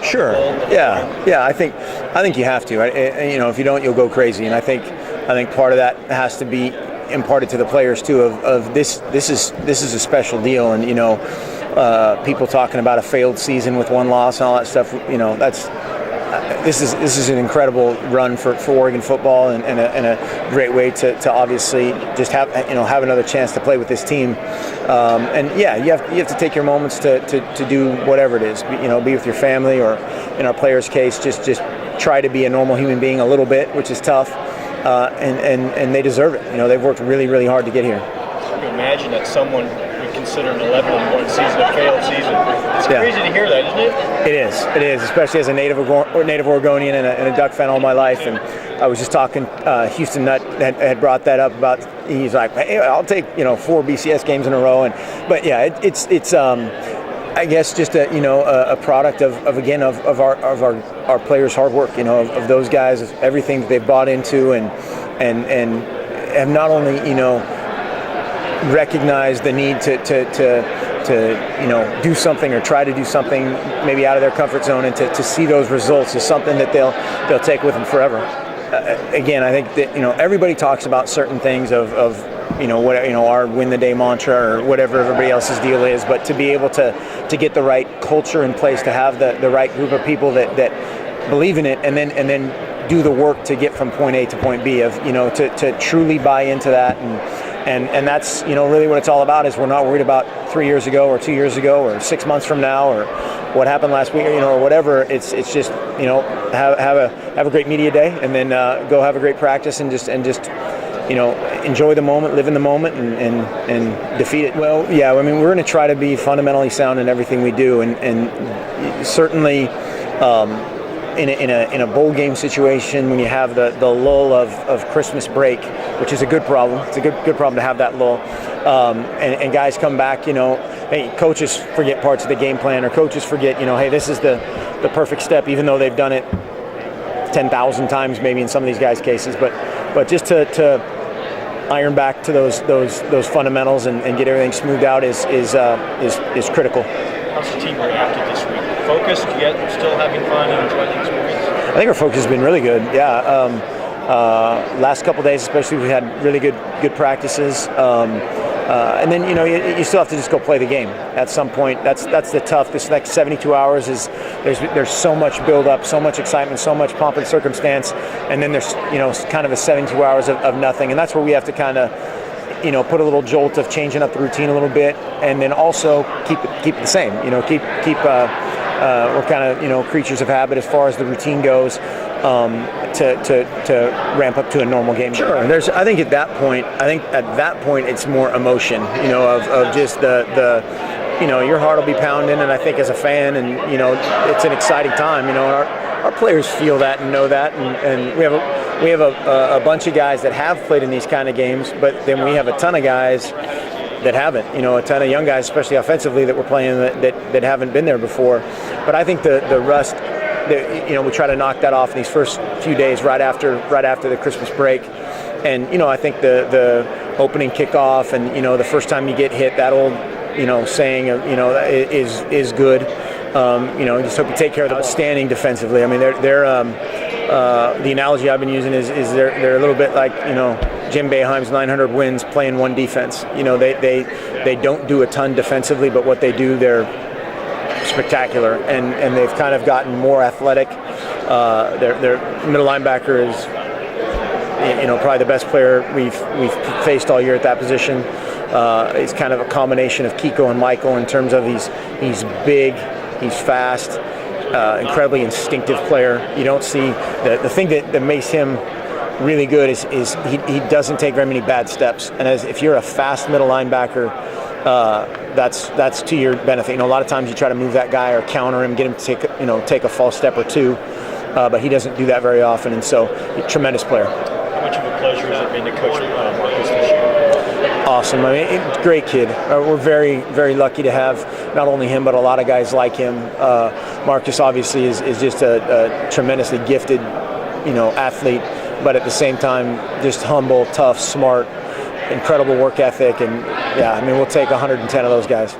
Sure. Yeah. I think you have to. If you don't, you'll go crazy. And I think part of that has to be imparted to the players too. Of this is a special deal. And people talking about a failed season with one loss and all that stuff. This is an incredible run for Oregon football and a great way to obviously just have another chance to play with this team. You have to take your moments to do whatever it is. Be with your family, or in our players' case, just try to be a normal human being a little bit, which is tough. And they deserve it. They've worked really, really hard to get here. I can imagine that someone would consider an 11-1 season a failed season. It's crazy to hear that, isn't it? It is, especially as a native Oregonian and a Duck fan all my life. And I was just talking, Houston Nutt had brought that up about, he's like, hey, I'll take 4 BCS games in a row. It's I guess just a product of our players' hard work, of those guys, of everything that they've bought into and have not only recognized the need to do something or try to do something maybe out of their comfort zone, and to see those results is something that they'll take with them forever. Again, I think that everybody talks about certain things of our win the day mantra or whatever everybody else's deal is, but to be able to get the right culture in place, to have the right group of people that believe in it, and then do the work to get from point A to point B, to truly buy into that, and that's really what it's all about. Is we're not worried about 3 years ago or 2 years ago or 6 months from now or what happened last week, or whatever. It's just have a great media day, and then go have a great practice and just enjoy the moment, live in the moment, and defeat it. Well, yeah, I mean, we're going to try to be fundamentally sound in everything we do, and certainly in a bowl game situation, when you have the lull of Christmas break, which is a good problem. It's a good problem to have that lull, and guys come back. Hey, coaches forget parts of the game plan, or coaches forget. Hey, this is the perfect step, even though they've done it 10,000 times maybe in some of these guys' cases, but just to iron back to those fundamentals and get everything smoothed out is critical. How's the team reacted this week? Focused yet still having fun and enjoying the experience? I think our focus has been really good. Yeah, last couple of days especially, we had really good practices. And then you still have to just go play the game at some point. That's the tough. This next 72 hours is there's so much build up, so much excitement, so much pomp and circumstance, and then there's kind of a 72 hours of nothing, and that's where we have to kind of put a little jolt of changing up the routine a little bit, and then also keep it the same. We're kind of creatures of habit as far as the routine goes. To ramp up to a normal game. Sure. And I think at that point it's more emotion, of just the your heart will be pounding, and I think as a fan, and it's an exciting time. Our players feel that and know that, and we have a bunch of guys that have played in these kind of games, but then we have a ton of guys that haven't, a ton of young guys, especially offensively, that we're playing that haven't been there before. But I think the rust, we try to knock that off in these first few days right after the Christmas break, and I think the opening kickoff and the first time you get hit, that old saying is good. Just hope you take care of them. Outstanding defensively. I mean, they're the analogy I've been using is they're a little bit like Jim Boeheim's 900 wins playing one defense. They don't do a ton defensively, but what they do, they're spectacular, and they've kind of gotten more athletic. Their middle linebacker is probably the best player we've faced all year at that position. It's kind of a combination of Kiko and Michael in terms of he's big, he's fast, incredibly instinctive player. You don't see the thing that makes him really good is he doesn't take very many bad steps, and if you're a fast middle linebacker, that's to your benefit. A lot of times you try to move that guy or counter him, get him to take a false step or two, but he doesn't do that very often, and so tremendous player. How much of a pleasure has it been to coach Marcus this year? Awesome. I mean, great kid. We're very, very lucky to have not only him, but a lot of guys like him. Marcus obviously is just a tremendously gifted, athlete, but at the same time, just humble, tough, smart, incredible work ethic, and we'll take 110 of those guys.